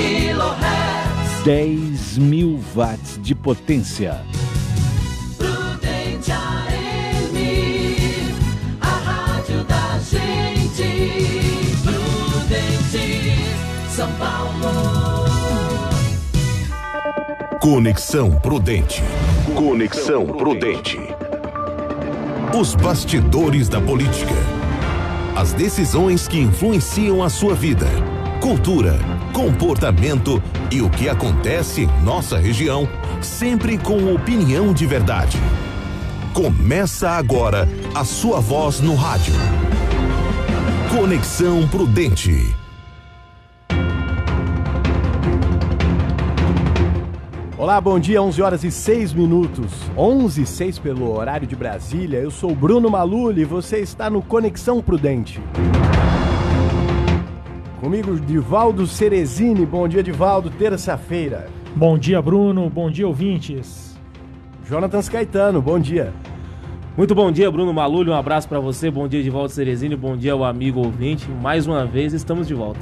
kHz. 10.000 watts de potência. Prudente AM, a rádio da gente. Prudente, São Paulo. Conexão Prudente. Conexão Prudente. Os bastidores da política. As decisões que influenciam a sua vida, cultura, comportamento e o que acontece em nossa região, sempre com opinião de verdade. Começa agora a sua voz no rádio. Conexão Prudente. Olá, bom dia, 11 horas e 6 minutos, 11 e 6 pelo horário de Brasília. Eu sou Bruno Maluli e você está no Conexão Prudente. Comigo, Divaldo Cerezini. Bom dia, Divaldo, terça-feira. Bom dia, Bruno, bom dia, ouvintes. Jonathan Caetano, bom dia. Muito bom dia, Bruno Maluli, um abraço para você, bom dia, Divaldo Cerezini, bom dia ao amigo ouvinte. Mais uma vez estamos de volta.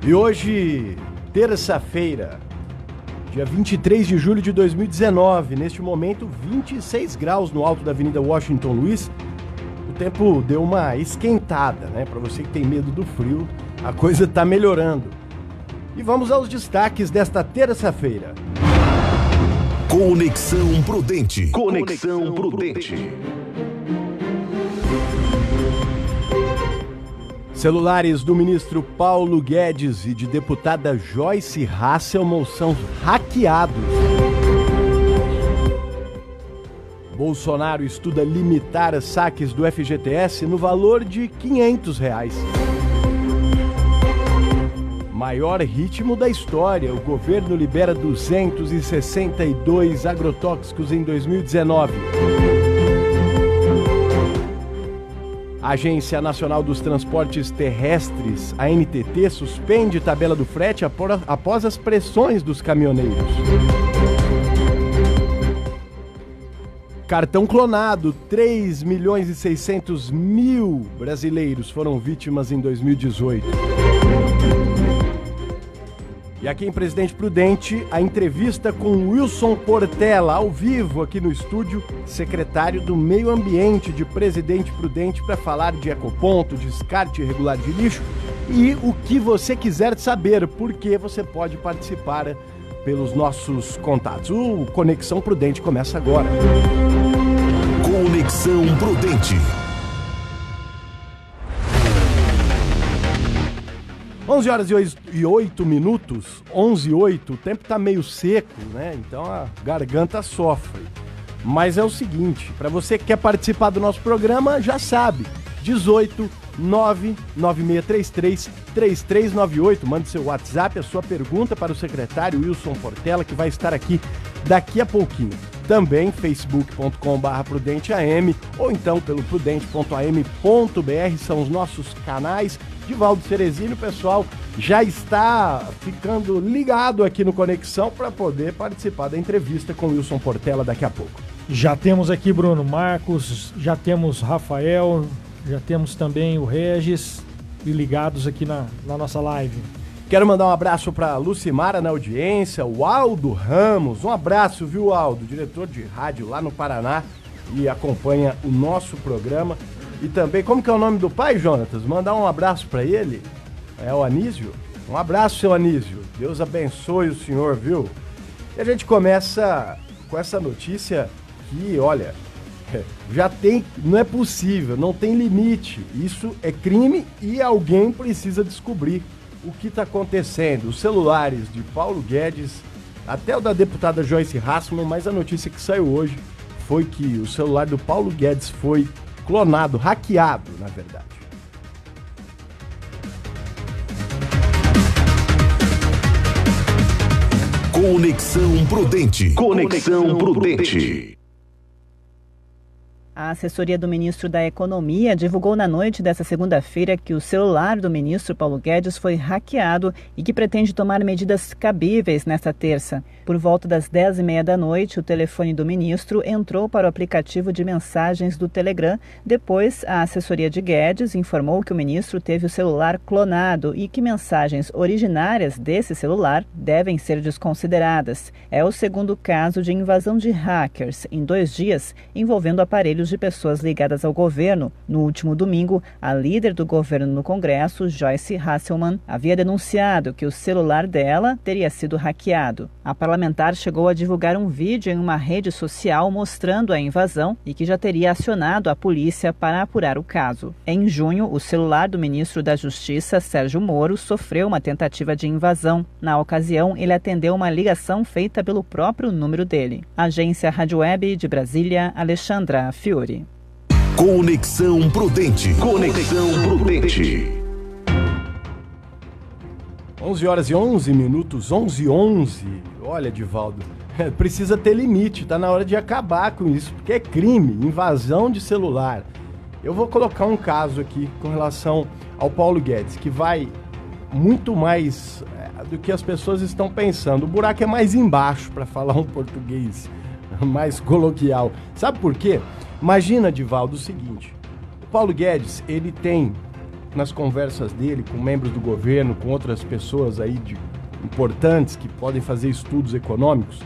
E hoje, terça-feira, dia 23 de julho de 2019, neste momento 26 graus no alto da Avenida Washington Luiz. O tempo deu uma esquentada, né? Para você que tem medo do frio, a coisa tá melhorando. E vamos aos destaques desta terça-feira. Conexão Prudente. Conexão Prudente. Celulares do ministro Paulo Guedes e de deputada Joyce Hasselmann são hackeados. Bolsonaro estuda limitar saques do FGTS no valor de R$500. Maior ritmo da história, o governo libera 262 agrotóxicos em 2019. A Agência Nacional dos Transportes Terrestres, a ANTT, suspende tabela do frete após as pressões dos caminhoneiros. Cartão clonado, 3.600.000 brasileiros foram vítimas em 2018. E aqui em Presidente Prudente, a entrevista com Wilson Portela, ao vivo aqui no estúdio, secretário do Meio Ambiente de Presidente Prudente, para falar de ecoponto, descarte irregular de lixo e o que você quiser saber, porque você pode participar pelos nossos contatos. O Conexão Prudente começa agora. Conexão Prudente. 11 horas e 8 minutos, 11 e 8, o tempo tá meio seco, né? Então a garganta sofre. Mas é o seguinte, para você que quer participar do nosso programa, já sabe, 18 99633 3398, mande seu WhatsApp, a sua pergunta para o secretário Wilson Portela, que vai estar aqui daqui a pouquinho. Também facebook.com/prudenteam ou então pelo prudente.am.br são os nossos canais. Divaldo Cerezini, o pessoal já está ficando ligado aqui no Conexão para poder participar da entrevista com o Wilson Portela daqui a pouco. Já temos aqui Bruno Marcos, já temos Rafael, já temos também o Regis e ligados aqui na nossa live. Quero mandar um abraço para a Lucimara na audiência, o Aldo Ramos, um abraço, viu, Aldo, diretor de rádio lá no Paraná e acompanha o nosso programa. E também, como que é o nome do pai, Jonatas? Mandar um abraço para ele, é o Anísio. Um abraço, seu Anísio, Deus abençoe o senhor, viu? E a gente começa com essa notícia que, olha, já tem, não é possível, não tem limite, isso é crime e alguém precisa descobrir o que está acontecendo. Os celulares de Paulo Guedes, até o da deputada Joyce Hasselmann, mas a notícia que saiu hoje foi que o celular do Paulo Guedes foi clonado, hackeado, na verdade. Conexão Prudente. Conexão Prudente. A assessoria do ministro da Economia divulgou na noite desta segunda-feira que o celular do ministro Paulo Guedes foi hackeado e que pretende tomar medidas cabíveis nesta terça. Por volta das 10h30 da noite, o telefone do ministro entrou para o aplicativo de mensagens do Telegram. Depois, a assessoria de Guedes informou que o ministro teve o celular clonado e que mensagens originárias desse celular devem ser desconsideradas. É o segundo caso de invasão de hackers em 2 dias, envolvendo aparelhos de pessoas ligadas ao governo. No último domingo, a líder do governo no Congresso, Joyce Hasselmann, havia denunciado que o celular dela teria sido hackeado. A parlamentar chegou a divulgar um vídeo em uma rede social mostrando a invasão e que já teria acionado a polícia para apurar o caso. Em junho, o celular do ministro da Justiça, Sérgio Moro, sofreu uma tentativa de invasão. Na ocasião, ele atendeu uma ligação feita pelo próprio número dele. Agência Rádio Web de Brasília, Alexandra Fiori. Conexão Prudente. Conexão Prudente. 11h11, 11h11. Olha, Divaldo, precisa ter limite, tá na hora de acabar com isso, porque é crime, invasão de celular. Eu vou colocar um caso aqui com relação ao Paulo Guedes, que vai muito mais do que as pessoas estão pensando. O buraco é mais embaixo, para falar um português mais coloquial. Sabe por quê? Imagina, Divaldo, o seguinte: o Paulo Guedes, ele tem, nas conversas dele com membros do governo, com outras pessoas aí importantes que podem fazer estudos econômicos,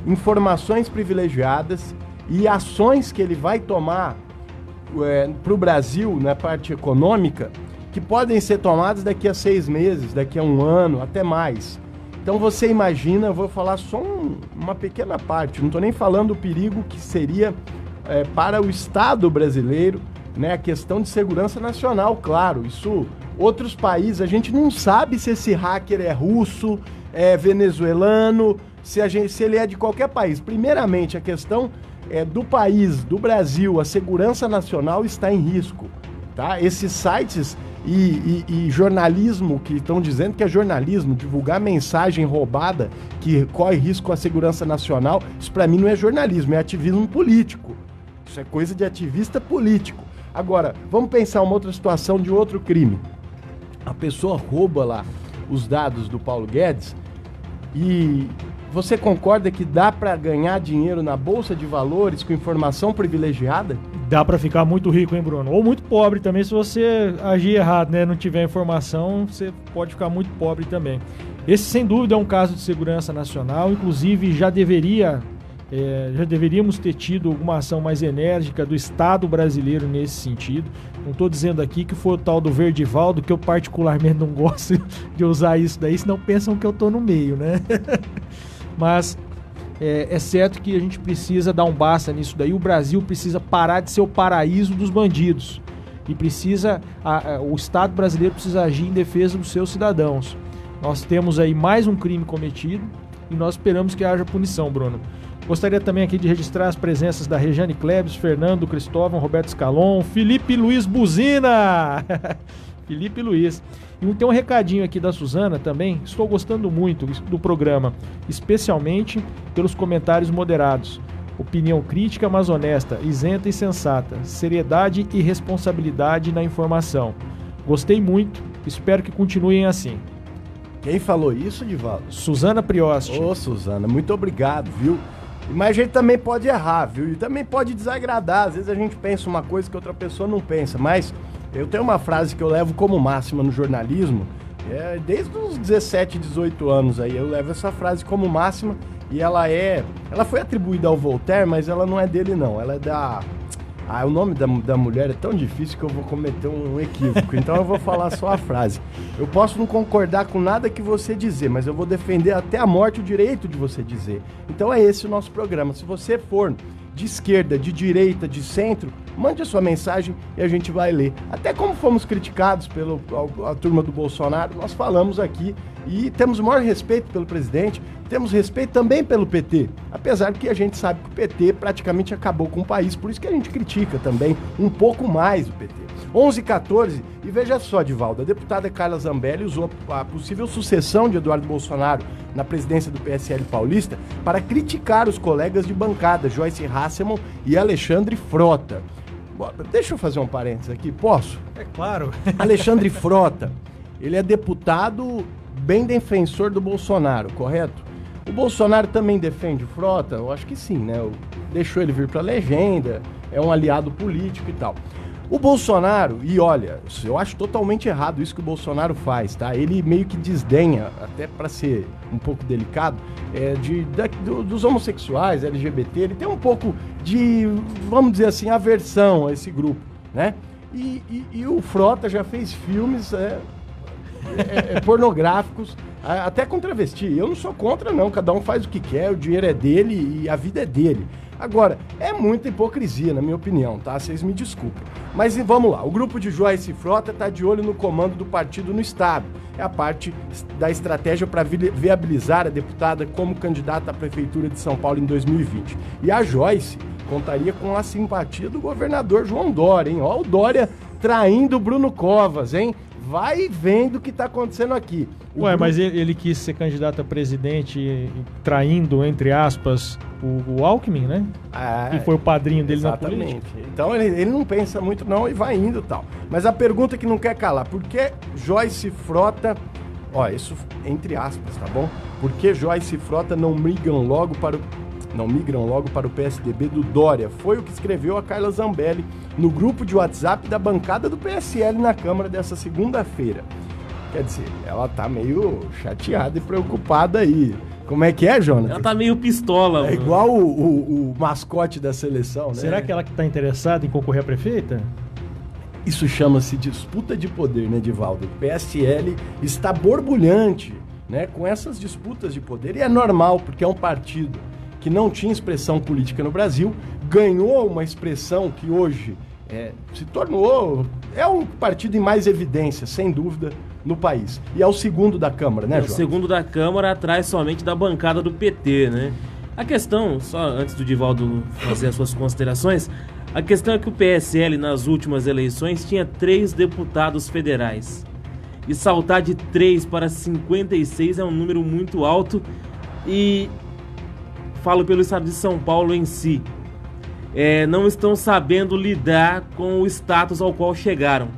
informações privilegiadas e ações que ele vai tomar para o Brasil na parte econômica, que podem ser tomadas daqui a 6 meses, daqui a 1 ano, até mais. Então você imagina, eu vou falar só uma pequena parte, não estou nem falando o perigo que seria para o Estado brasileiro, né, a questão de segurança nacional, claro. Isso, outros países, a gente não sabe se esse hacker é russo, é venezuelano, se ele é de qualquer país. Primeiramente, a questão do país, do Brasil, a segurança nacional está em risco, tá? Esses sites e jornalismo que estão dizendo que é jornalismo, divulgar mensagem roubada que corre risco à segurança nacional, isso para mim não é jornalismo, é ativismo político. Isso é coisa de ativista político. Agora, vamos pensar uma outra situação de outro crime. A pessoa rouba lá os dados do Paulo Guedes e você concorda que dá para ganhar dinheiro na Bolsa de Valores com informação privilegiada? Dá para ficar muito rico, hein, Bruno? Ou muito pobre também, se você agir errado, né? Não tiver informação, você pode ficar muito pobre também. Esse, sem dúvida, é um caso de segurança nacional. Inclusive, já deveríamos ter tido alguma ação mais enérgica do Estado brasileiro nesse sentido. Não estou dizendo aqui que foi o tal do Verdivaldo, que eu particularmente não gosto de usar isso daí, senão pensam que eu estou no meio, né? Mas é certo que a gente precisa dar um basta nisso daí. O Brasil precisa parar de ser o paraíso dos bandidos. E o Estado brasileiro precisa agir em defesa dos seus cidadãos. Nós temos aí mais um crime cometido e nós esperamos que haja punição, Bruno. Gostaria também aqui de registrar as presenças da Regiane Klebs, Fernando Cristóvão, Roberto Scalon, Felipe Luiz Buzina. Felipe Luiz. E tem um recadinho aqui da Suzana também. Estou gostando muito do programa, especialmente pelos comentários moderados. Opinião crítica, mas honesta, isenta e sensata. Seriedade e responsabilidade na informação. Gostei muito, espero que continuem assim. Quem falou isso, Divaldo? Suzana Prioste. Ô, Suzana, muito obrigado, viu? Mas a gente também pode errar, viu? E também pode desagradar. Às vezes a gente pensa uma coisa que outra pessoa não pensa. Mas eu tenho uma frase que eu levo como máxima no jornalismo. Desde os 17, 18 anos aí, eu levo essa frase como máxima. E ela foi atribuída ao Voltaire, mas ela não é dele, não. Ela é da... o nome da mulher é tão difícil que eu vou cometer um equívoco. Então eu vou falar só a frase. Eu posso não concordar com nada que você dizer, mas eu vou defender até a morte o direito de você dizer. Então é esse o nosso programa. Se você for de esquerda, de direita, de centro, mande a sua mensagem e a gente vai ler. Até como fomos criticados pela turma do Bolsonaro, nós falamos aqui e temos o maior respeito pelo presidente, temos respeito também pelo PT, apesar que a gente sabe que o PT praticamente acabou com o país, por isso que a gente critica também um pouco mais o PT. 11h14, e veja só, Divaldo, a deputada Carla Zambelli usou a possível sucessão de Eduardo Bolsonaro na presidência do PSL paulista para criticar os colegas de bancada, Joyce Hasselmann e Alexandre Frota. Bom, deixa eu fazer um parênteses aqui, posso? É claro. Alexandre Frota, ele é deputado bem defensor do Bolsonaro, correto? O Bolsonaro também defende o Frota? Eu acho que sim, né? Deixou ele vir para a legenda, é um aliado político e tal. O Bolsonaro, e olha, eu acho totalmente errado isso que o Bolsonaro faz, tá? Ele meio que desdenha, até para ser um pouco delicado, dos homossexuais, LGBT, ele tem um pouco de, vamos dizer assim, aversão a esse grupo, né? E o Frota já fez filmes pornográficos, até com travesti. Eu não sou contra, não, cada um faz o que quer, o dinheiro é dele e a vida é dele. Agora, é muita hipocrisia, na minha opinião, tá? Vocês me desculpem. Mas vamos lá, o grupo de Joyce Frota está de olho no comando do partido no Estado. É a parte da estratégia para viabilizar a deputada como candidata à Prefeitura de São Paulo em 2020. E a Joyce contaria com a simpatia do governador João Dória, hein? Ó, o Dória traindo o Bruno Covas, hein? Vai vendo o que está acontecendo aqui. Mas ele quis ser candidato a presidente traindo, entre aspas, o Alckmin, né? Que foi o padrinho dele na política. Então ele não pensa muito não e vai indo e tal. Mas a pergunta que não quer calar, por que Joyce Frota, isso entre aspas, tá bom? Por que Joyce Frota não migram logo para o PSDB do Dória? Foi o que escreveu a Carla Zambelli no grupo de WhatsApp da bancada do PSL na Câmara dessa segunda-feira. Quer dizer, ela tá meio chateada e preocupada aí. Como é que é, Jonathan? Ela tá meio pistola. É igual o mascote da seleção, né? Será que ela que tá interessada em concorrer a prefeita? Isso chama-se disputa de poder, né, Divaldo? O PSL está borbulhante, né, com essas disputas de poder. E é normal, porque é um partido que não tinha expressão política no Brasil, ganhou uma expressão que hoje se tornou... É um partido em mais evidência, sem dúvida, no país. E é o segundo da Câmara, né, João? É o segundo da Câmara, atrás somente da bancada do PT, né? A questão, só antes do Divaldo fazer as suas considerações, a questão é que o PSL, nas últimas eleições, tinha 3 deputados federais. E saltar de 3 para 56 é um número muito alto e... falo pelo estado de São Paulo em si, não estão sabendo lidar com o status ao qual chegaram.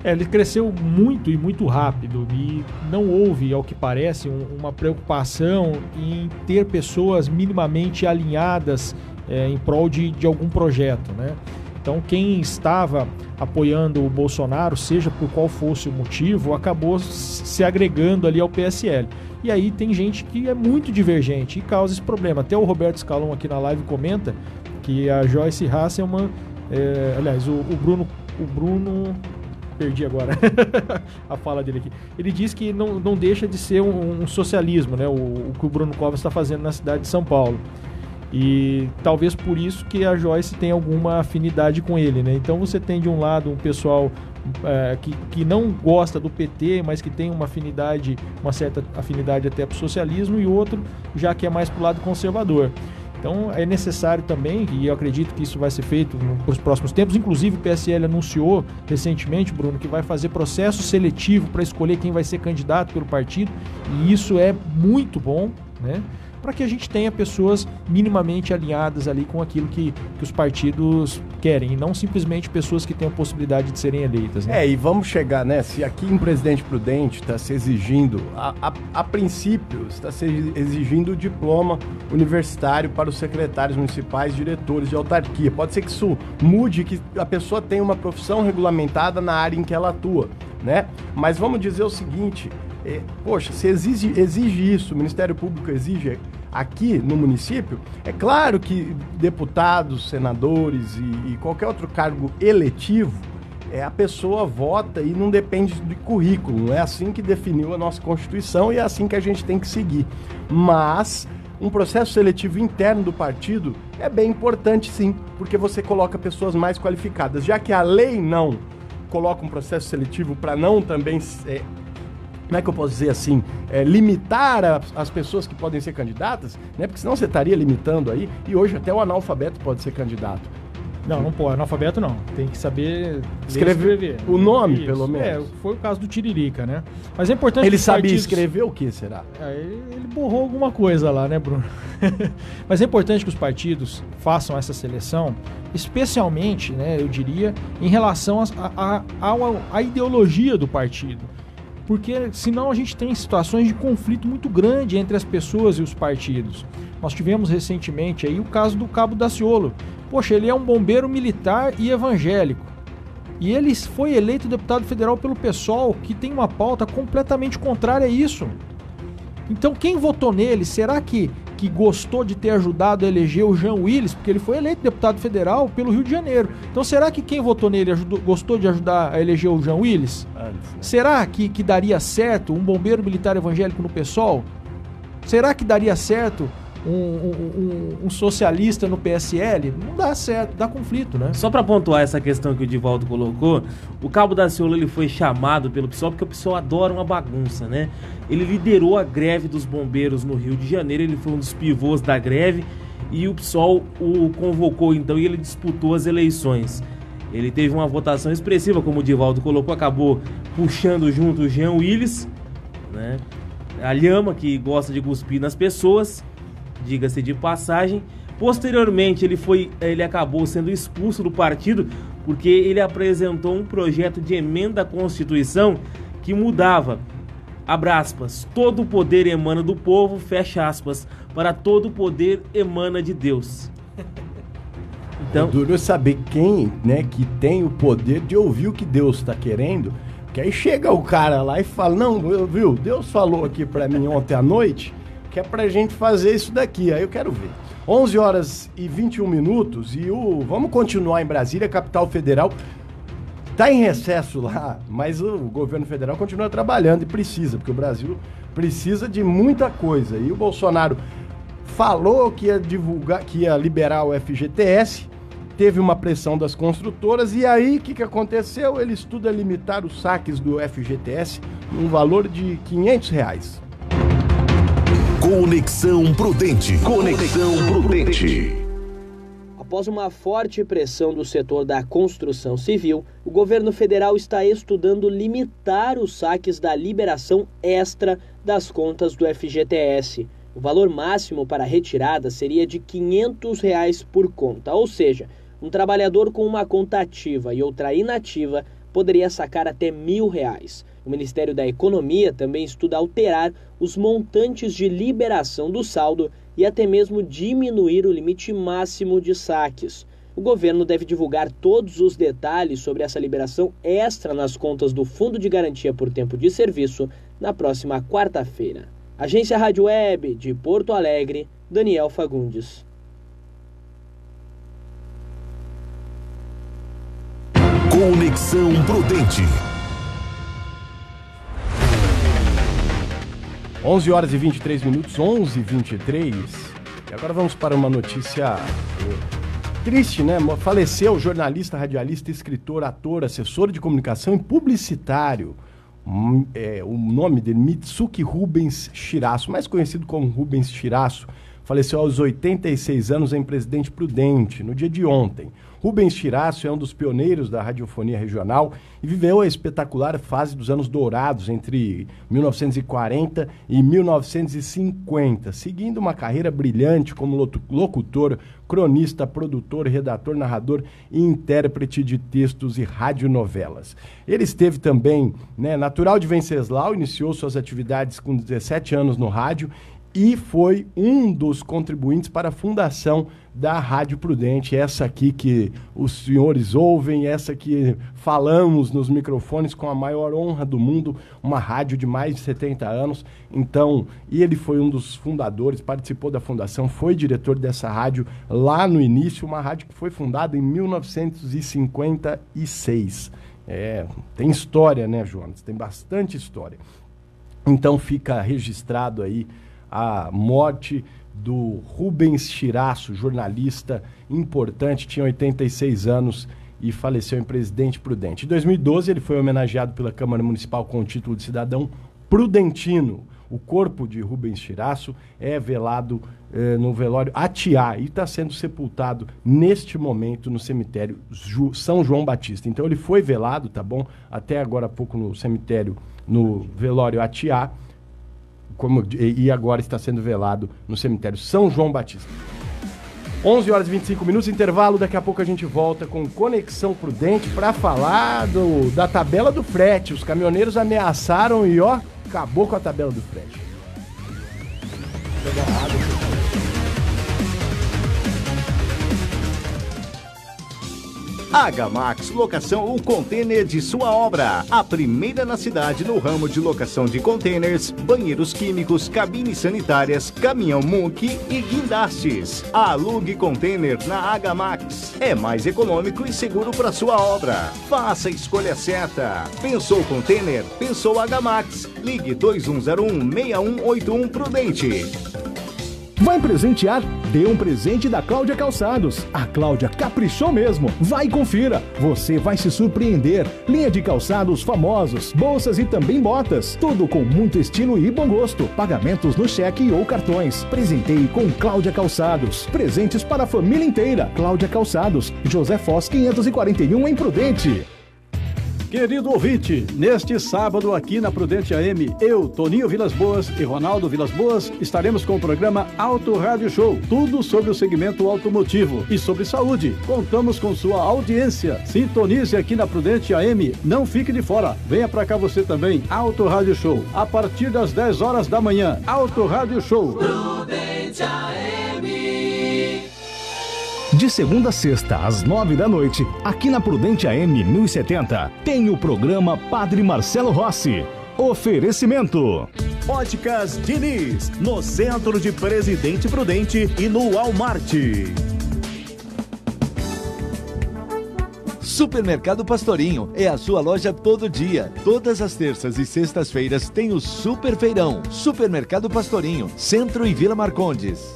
Ele cresceu muito e muito rápido e não houve, ao que parece, uma preocupação em ter pessoas minimamente alinhadas em prol de algum projeto, né? Então quem estava apoiando o Bolsonaro, seja por qual fosse o motivo, acabou se agregando ali ao PSL. E aí tem gente que é muito divergente e causa esse problema. Até o Roberto Scalon aqui na live comenta que a Joyce Hasselmann, o Bruno, perdi agora a fala dele aqui. Ele diz que não deixa de ser um socialismo, né? O que o Bruno Covas está fazendo na cidade de São Paulo. E talvez por isso que a Joyce tem alguma afinidade com ele, né? Então você tem de um lado um pessoal que não gosta do PT, mas que tem uma certa afinidade até para o socialismo, e outro já que é mais para o lado conservador. Então é necessário também, e eu acredito que isso vai ser feito nos próximos tempos, inclusive o PSL anunciou recentemente, Bruno, que vai fazer processo seletivo para escolher quem vai ser candidato pelo partido, e isso é muito bom, né? Para que a gente tenha pessoas minimamente alinhadas ali com aquilo que os partidos querem, e não simplesmente pessoas que tenham possibilidade de serem eleitas, né? E vamos chegar, né? Se aqui em Presidente Prudente está se exigindo, a princípio, está se exigindo o diploma universitário para os secretários municipais, diretores de autarquia. Pode ser que isso mude, que a pessoa tenha uma profissão regulamentada na área em que ela atua, né? Mas vamos dizer o seguinte... se exige isso, o Ministério Público exige aqui no município, é claro que deputados, senadores e qualquer outro cargo eletivo, a pessoa vota e não depende do currículo, é assim que definiu a nossa Constituição e é assim que a gente tem que seguir. Mas um processo seletivo interno do partido é bem importante sim, porque você coloca pessoas mais qualificadas, já que a lei não coloca um processo seletivo para não também... como é que eu posso dizer assim, limitar as pessoas que podem ser candidatas, né? Porque senão você estaria limitando aí, e hoje até o analfabeto pode ser candidato. Não pode. Analfabeto não. Tem que saber escrever. O nome, pelo menos. Foi o caso do Tiririca, né? Mas é importante Ele que os sabia partidos... escrever o que, será? Ele borrou alguma coisa lá, né, Bruno? Mas é importante que os partidos façam essa seleção, especialmente, né, eu diria, em relação à ideologia do partido. Porque senão a gente tem situações de conflito muito grande entre as pessoas e os partidos. Nós tivemos recentemente aí o caso do Cabo Daciolo. Poxa, ele é um bombeiro militar e evangélico. E ele foi eleito deputado federal pelo PSOL, que tem uma pauta completamente contrária a isso. Então quem votou nele, será que gostou de ter ajudado a eleger o Jean Willis? Porque ele foi eleito deputado federal pelo Rio de Janeiro. Então será que quem votou nele gostou de ajudar a eleger o Jean Willis? Será que daria certo um bombeiro militar evangélico no PSOL? Será que daria certo um socialista no PSL? Não dá certo, dá conflito, né? Só para pontuar essa questão que o Divaldo colocou, o Cabo Daciolo ele foi chamado pelo PSOL porque o PSOL adora uma bagunça, né? Ele liderou a greve dos bombeiros no Rio de Janeiro, ele foi um dos pivôs da greve e o PSOL o convocou então e ele disputou as eleições. Ele teve uma votação expressiva, como o Divaldo colocou, acabou puxando junto o Jean Willis, né? A lhama que gosta de cuspir nas pessoas, diga-se de passagem. Posteriormente ele acabou sendo expulso do partido porque ele apresentou um projeto de emenda à Constituição que mudava, abre aspas, todo o poder emana do povo, fecha aspas, para todo o poder emana de Deus. Então, é duro saber quem, né, que tem o poder de ouvir o que Deus está querendo, que aí chega o cara lá e fala, não, viu, Deus falou aqui para mim ontem à noite que é pra gente fazer isso daqui, aí eu quero ver. 11 horas e 21 minutos e vamos continuar em Brasília, capital federal. Tá em recesso lá, mas o governo federal continua trabalhando e precisa, porque o Brasil precisa de muita coisa. E o Bolsonaro falou que ia divulgar, que ia liberar o FGTS, teve uma pressão das construtoras e aí o que aconteceu? Ele estuda limitar os saques do FGTS num valor de R$500. Conexão Prudente. Conexão Prudente. Após uma forte pressão do setor da construção civil, o governo federal está estudando limitar os saques da liberação extra das contas do FGTS. O valor máximo para a retirada seria de R$500 por conta, ou seja, um trabalhador com uma conta ativa e outra inativa poderia sacar até R$1.000. O Ministério da Economia também estuda alterar os montantes de liberação do saldo e até mesmo diminuir o limite máximo de saques. O governo deve divulgar todos os detalhes sobre essa liberação extra nas contas do Fundo de Garantia por Tempo de Serviço na próxima quarta-feira. Agência Rádio Web de Porto Alegre, Daniel Fagundes. Conexão Prudente. 11 horas e 23 minutos, 11h23. E agora vamos para uma notícia triste, né? Faleceu o jornalista, radialista, escritor, ator, assessor de comunicação e publicitário. O nome dele, Mitsuki Rubens Shirasso, mais conhecido como Rubens Shirasso, faleceu aos 86 anos em Presidente Prudente, no dia de ontem. Rubens Shirasso é um dos pioneiros da radiofonia regional e viveu a espetacular fase dos anos dourados entre 1940 e 1950, seguindo uma carreira brilhante como locutor, cronista, produtor, redator, narrador e intérprete de textos e radionovelas. Ele esteve também, natural de Venceslau, iniciou suas atividades com 17 anos no rádio e foi um dos contribuintes para a fundação da Rádio Prudente, essa aqui que os senhores ouvem, essa que falamos nos microfones com a maior honra do mundo, uma rádio de mais de 70 anos. Então, e ele foi um dos fundadores, participou da fundação, foi diretor dessa rádio lá no início, uma rádio que foi fundada em 1956. Tem história, né, Jonas? Tem bastante história. Então fica registrado aí a morte do Rubens Shirasso, jornalista importante, tinha 86 anos e faleceu em Presidente Prudente. Em 2012, ele foi homenageado pela Câmara Municipal com o título de cidadão prudentino. O corpo de Rubens Chirasso é velado no velório Atiá e está sendo sepultado neste momento no cemitério São João Batista. Então ele foi velado, tá bom? Até agora há pouco no cemitério, no velório Atiá, e agora está sendo velado no cemitério São João Batista. 11 horas e 25 minutos, intervalo, daqui a pouco a gente volta com Conexão Prudente para falar da tabela do frete. Os caminhoneiros ameaçaram e acabou com a tabela do frete. Agamax Locação, o container de sua obra. A primeira na cidade no ramo de locação de containers, banheiros químicos, cabines sanitárias, caminhão Munk e guindastes. Alugue container na Agamax. É mais econômico e seguro para sua obra. Faça a escolha certa. Pensou container? Pensou Agamax. Ligue 2101-6181 Prudente. Vai presentear? Dê um presente da Cláudia Calçados. A Cláudia caprichou mesmo. Vai e confira. Você vai se surpreender. Linha de calçados famosos, bolsas e também botas. Tudo com muito estilo e bom gosto. Pagamentos no cheque ou cartões. Presenteie com Cláudia Calçados. Presentes para a família inteira. Cláudia Calçados. José Foz 541 em Prudente. Querido ouvinte, neste sábado aqui na Prudente AM, eu, Toninho Vilas Boas e Ronaldo Vilas Boas estaremos com o programa Auto Rádio Show, tudo sobre o segmento automotivo e sobre saúde. Contamos com sua audiência. Sintonize aqui na Prudente AM, não fique de fora. Venha pra cá você também, Auto Rádio Show, a partir das 10 horas da manhã. Auto Rádio Show. Prudente AM. De segunda a sexta, às 9 da noite, aqui na Prudente AM 1070, tem o programa Padre Marcelo Rossi. Oferecimento. Óticas Diniz, no centro de Presidente Prudente e no Walmart. Supermercado Pastorinho é a sua loja todo dia. Todas as terças e sextas-feiras tem o Super Feirão. Supermercado Pastorinho, Centro e Vila Marcondes.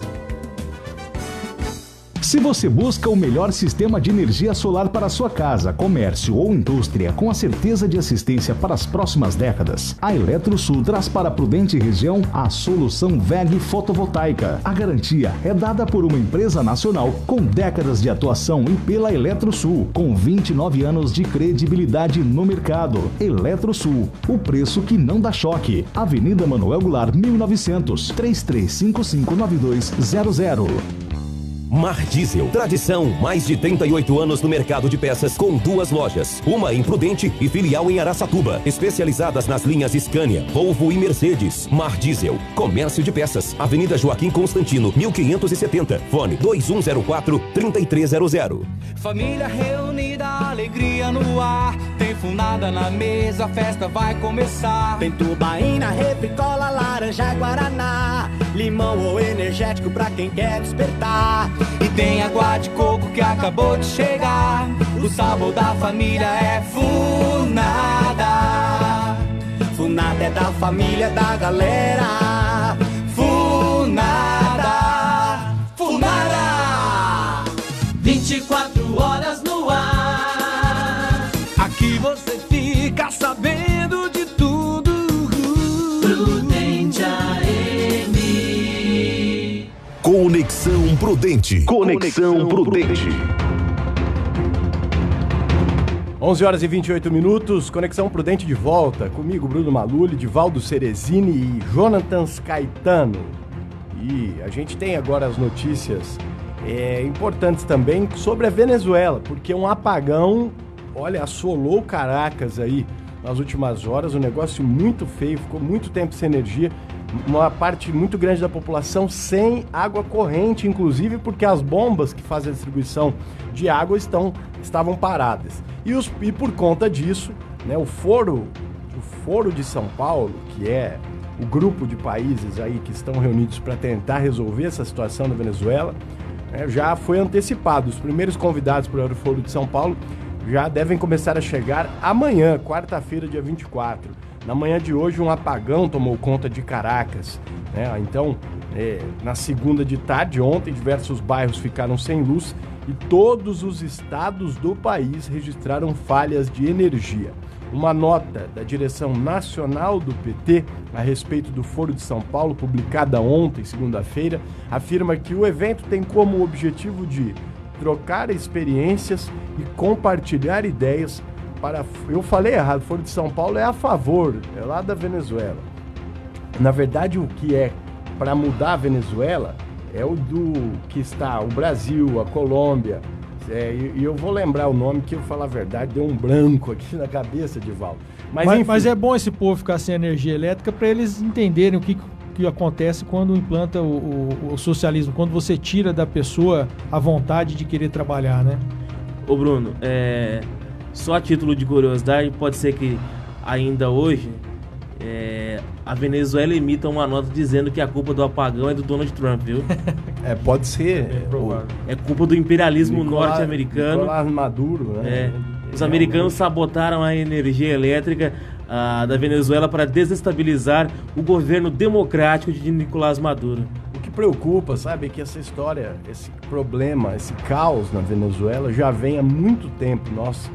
Se você busca o melhor sistema de energia solar para sua casa, comércio ou indústria com a certeza de assistência para as próximas décadas, a Eletrosul traz para a Prudente região a solução WEG Fotovoltaica. A garantia é dada por uma empresa nacional com décadas de atuação e pela Eletrosul, com 29 anos de credibilidade no mercado. Eletrosul, o preço que não dá choque. Avenida Manuel Goulart, 1900, 33559200. Mar Diesel, tradição, mais de 38 anos no mercado de peças, com 2 lojas, uma em Prudente e filial em Araçatuba, especializadas nas linhas Scania, Volvo e Mercedes. Mar Diesel, comércio de peças, Avenida Joaquim Constantino, 1570, fone 2104-3300. Família reunida, alegria no ar, tem funada na mesa, a festa vai começar. Tem tubaína, refricola, laranja, guaraná, limão ou energético pra quem quer despertar. E tem água de coco que acabou de chegar. O sabor da família é Funada. Funada é da família, da galera. Funada. Funada. 24 horas no ar. Aqui você fica sabendo de tudo. Prudente AM. Conexão Prudente. Conexão Prudente. 11 horas e 28 minutos, Conexão Prudente de volta. Comigo, Bruno Maluli, Divaldo Cerezini e Jonatas Caetano. E a gente tem agora as notícias importantes também sobre a Venezuela, porque um apagão, olha, assolou Caracas aí nas últimas horas, um negócio muito feio, ficou muito tempo sem energia. Uma parte muito grande da população sem água corrente, inclusive porque as bombas que fazem a distribuição de água estavam paradas. E por conta disso, né, o Foro de São Paulo, que é o grupo de países aí que estão reunidos para tentar resolver essa situação da Venezuela, né, já foi antecipado. Os primeiros convidados para o Foro de São Paulo já devem começar a chegar amanhã, quarta-feira, dia 24. Na manhã de hoje, um apagão tomou conta de Caracas, né? Então, na segunda de tarde, ontem, diversos bairros ficaram sem luz e todos os estados do país registraram falhas de energia. Uma nota da direção nacional do PT a respeito do Foro de São Paulo, publicada ontem, segunda-feira, afirma que o evento tem como objetivo de trocar experiências e compartilhar ideias para... Eu falei errado, o Foro de São Paulo é a favor, é lá da Venezuela. Na verdade, o que é para mudar a Venezuela é o do que está o Brasil, a Colômbia. E eu vou lembrar o nome, que eu falar a verdade, deu um branco aqui na cabeça, Divaldo. Mas é bom esse povo ficar sem energia elétrica para eles entenderem o que acontece quando implanta o socialismo, quando você tira da pessoa a vontade de querer trabalhar, né? Ô Bruno, só a título de curiosidade, pode ser que ainda hoje a Venezuela emita uma nota dizendo que a culpa do apagão é do Donald Trump, viu? Pode ser. É culpa do imperialismo norte-americano. Nicolás Maduro, né? Os americanos sabotaram a energia elétrica da Venezuela para desestabilizar o governo democrático de Nicolás Maduro. O que preocupa, sabe, é que essa história, esse problema, esse caos na Venezuela já vem há muito tempo. Nós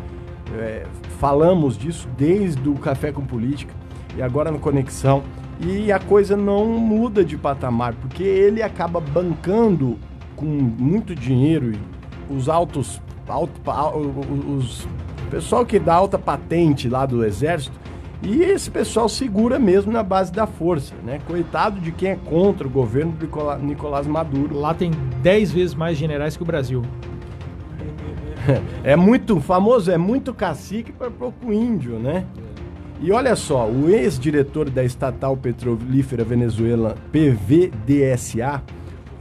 falamos disso desde o Café com Política e agora no Conexão. E a coisa não muda de patamar, porque ele acaba bancando com muito dinheiro os pessoal que dá alta patente lá do Exército, e esse pessoal segura mesmo na base da força, né? Coitado de quem é contra o governo de Nicolás Maduro. Lá tem 10 vezes mais generais que o Brasil. É muito famoso, é muito cacique para pouco índio, né? E olha só, o ex-diretor da estatal petrolífera Venezuela PVDSA,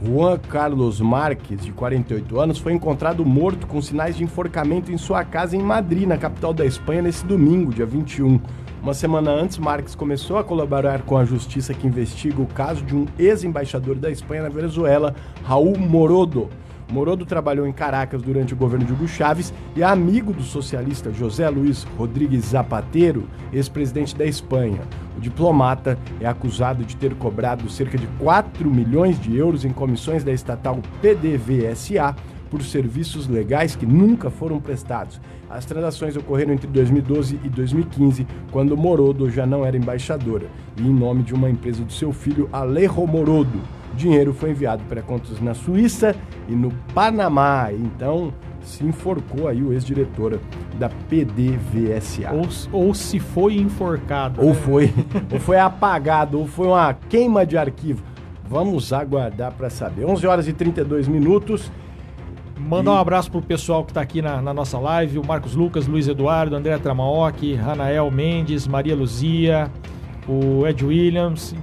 Juan Carlos Marques, de 48 anos, foi encontrado morto com sinais de enforcamento em sua casa em Madrid, na capital da Espanha, nesse domingo, dia 21. Uma semana antes, Marques começou a colaborar com a justiça que investiga o caso de um ex-embaixador da Espanha na Venezuela, Raúl Morodo. Morodo trabalhou em Caracas durante o governo de Hugo Chávez e é amigo do socialista José Luís Rodríguez Zapatero, ex-presidente da Espanha. O diplomata é acusado de ter cobrado cerca de 4 milhões de euros em comissões da estatal PDVSA por serviços legais que nunca foram prestados. As transações ocorreram entre 2012 e 2015, quando Morodo já não era embaixadora, e em nome de uma empresa do seu filho, Alejo Morodo. O dinheiro foi enviado para contas na Suíça e no Panamá. Então, se enforcou aí o ex-diretor da PDVSA. Ou se foi enforcado. Ou foi apagado, ou foi uma queima de arquivo. Vamos aguardar para saber. 11 horas e 32 minutos. Mandar um abraço pro pessoal que tá aqui na nossa live, o Marcos Lucas, Luiz Eduardo, André Tramaoc, Ranael Mendes, Maria Luzia, o Ed Williams,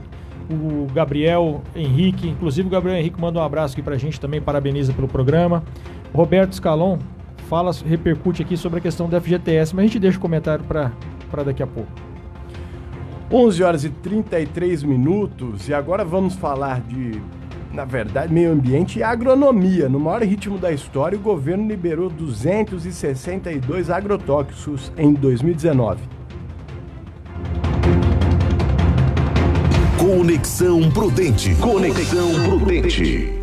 o Gabriel Henrique, inclusive o Gabriel Henrique manda um abraço aqui pra gente também, parabeniza pelo programa. O Roberto Scalon repercute aqui sobre a questão do FGTS, mas a gente deixa o comentário para daqui a pouco. 11 horas e 33 minutos e agora vamos falar de, na verdade, meio ambiente e agronomia. No maior ritmo da história, o governo liberou 262 agrotóxicos em 2019. Conexão Prudente. Conexão Prudente.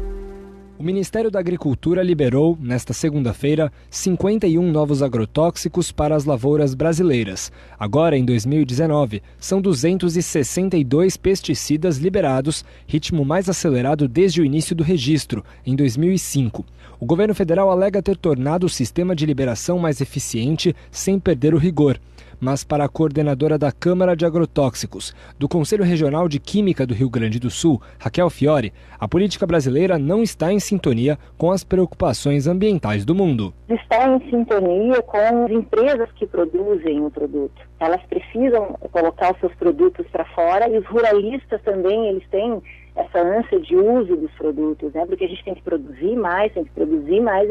O Ministério da Agricultura liberou, nesta segunda-feira, 51 novos agrotóxicos para as lavouras brasileiras. Agora, em 2019, são 262 pesticidas liberados, ritmo mais acelerado desde o início do registro, em 2005. O governo federal alega ter tornado o sistema de liberação mais eficiente sem perder o rigor. Mas para a coordenadora da Câmara de Agrotóxicos do Conselho Regional de Química do Rio Grande do Sul, Raquel Fiore, a política brasileira não está em sintonia com as preocupações ambientais do mundo. Está em sintonia com as empresas que produzem o produto. Elas precisam colocar os seus produtos para fora e os ruralistas também, eles têm essa ânsia de uso dos produtos, né? Porque a gente tem que produzir mais e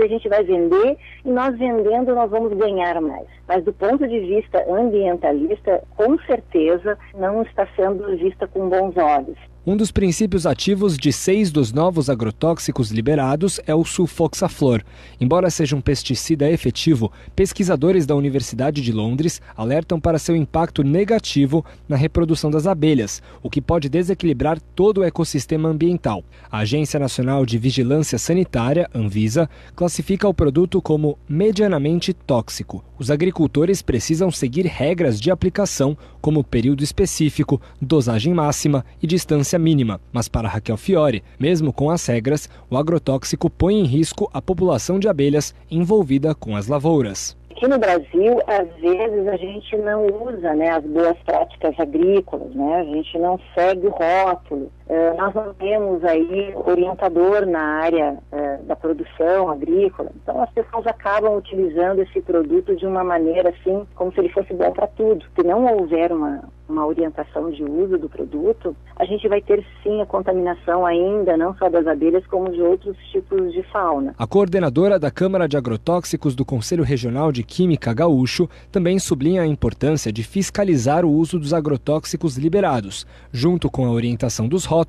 a gente vai vender, e nós vendendo nós vamos ganhar mais. Mas do ponto de vista ambientalista, com certeza não está sendo vista com bons olhos. Um dos princípios ativos de 6 dos novos agrotóxicos liberados é o sulfoxaflor. Embora seja um pesticida efetivo, pesquisadores da Universidade de Londres alertam para seu impacto negativo na reprodução das abelhas, o que pode desequilibrar todo o ecossistema ambiental. A Agência Nacional de Vigilância Sanitária, Anvisa, classifica o produto como medianamente tóxico. Os agricultores precisam seguir regras de aplicação, como período específico, dosagem máxima e distância mínima. Mas para Raquel Fiore, mesmo com as regras, o agrotóxico põe em risco a população de abelhas envolvida com as lavouras. Aqui no Brasil, às vezes, a gente não usa, né, as boas práticas agrícolas, né? A gente não segue o rótulo. Nós não temos aí orientador na área da produção agrícola. Então, as pessoas acabam utilizando esse produto de uma maneira, assim, como se ele fosse bom para tudo. Se não houver uma orientação de uso do produto, a gente vai ter, sim, a contaminação ainda, não só das abelhas, como de outros tipos de fauna. A coordenadora da Câmara de Agrotóxicos do Conselho Regional de Química Gaúcho também sublinha a importância de fiscalizar o uso dos agrotóxicos liberados, junto com a orientação dos rótulos.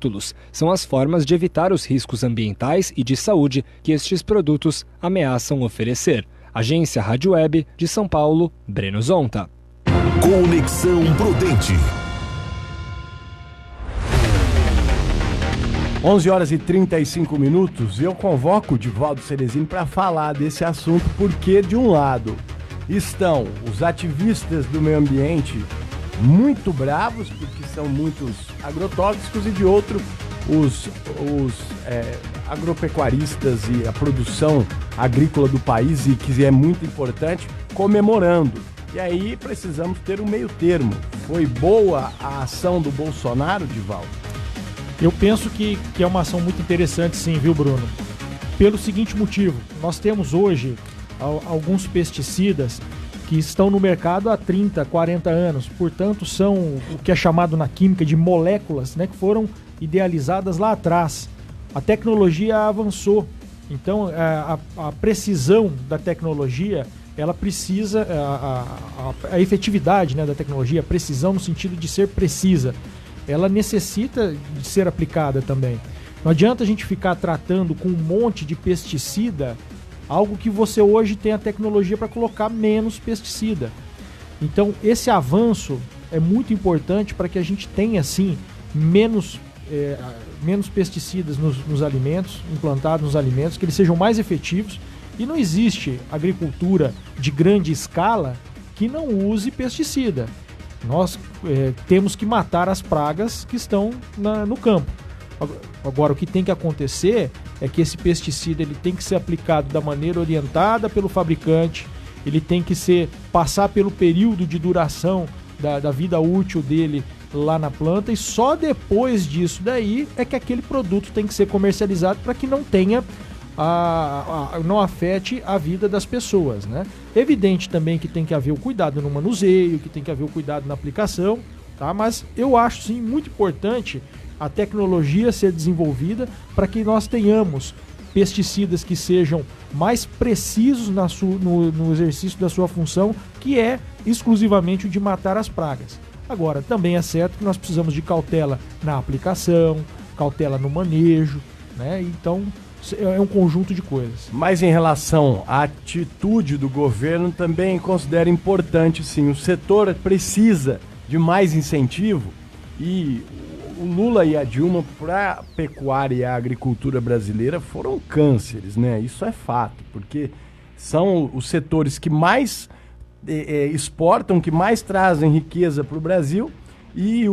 São as formas de evitar os riscos ambientais e de saúde que estes produtos ameaçam oferecer. Agência Rádio Web de São Paulo, Breno Zonta. Conexão Prudente. 11 horas e 35 minutos, eu convoco o Divaldo Cerezini para falar desse assunto, porque de um lado estão os ativistas do meio ambiente muito bravos, porque são muitos agrotóxicos, e de outro os agropecuaristas e a produção agrícola do país, e que é muito importante, comemorando. E aí precisamos ter um meio termo. Foi boa a ação do Bolsonaro, Divaldo? Eu penso que é uma ação muito interessante, sim, viu, Bruno? Pelo seguinte motivo: nós temos hoje alguns pesticidas que estão no mercado há 30, 40 anos. Portanto, são o que é chamado na química de moléculas, né, que foram idealizadas lá atrás. A tecnologia avançou. Então, a precisão da tecnologia, ela precisa, a efetividade, né, da tecnologia, a precisão no sentido de ser precisa, ela necessita de ser aplicada também. Não adianta a gente ficar tratando com um monte de pesticida, algo que você hoje tem a tecnologia para colocar menos pesticida. Então, esse avanço é muito importante para que a gente tenha, assim, menos pesticidas nos alimentos, implantados nos alimentos, que eles sejam mais efetivos. E não existe agricultura de grande escala que não use pesticida. Nós temos que matar as pragas que estão no campo. Agora, o que tem que acontecer é que esse pesticida ele tem que ser aplicado da maneira orientada pelo fabricante, ele tem que passar pelo período de duração da vida útil dele lá na planta, e só depois disso daí é que aquele produto tem que ser comercializado para que não tenha não afete a vida das pessoas, né? Evidente também que tem que haver o cuidado no manuseio, que tem que haver o cuidado na aplicação, tá? Mas eu acho, sim, muito importante a tecnologia ser desenvolvida para que nós tenhamos pesticidas que sejam mais precisos no exercício da sua função, que é exclusivamente o de matar as pragas. Agora, também é certo que nós precisamos de cautela na aplicação, cautela no manejo, né? Então, é um conjunto de coisas. Mas em relação à atitude do governo, também considero importante, sim. O setor precisa de mais incentivo, e o Lula e a Dilma, para a pecuária e a agricultura brasileira, foram cânceres, né? Isso é fato, porque são os setores que mais exportam, que mais trazem riqueza para o Brasil. E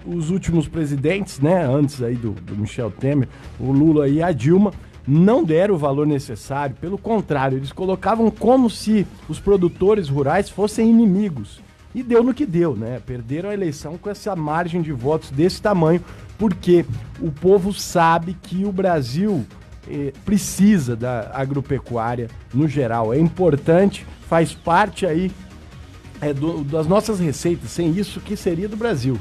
os últimos presidentes, né, antes aí do Michel Temer, o Lula e a Dilma, não deram o valor necessário. Pelo contrário, eles colocavam como se os produtores rurais fossem inimigos. E deu no que deu, né? Perderam a eleição com essa margem de votos desse tamanho, porque o povo sabe que o Brasil precisa da agropecuária no geral. É importante, faz parte aí das nossas receitas. Sem isso, o que seria do Brasil?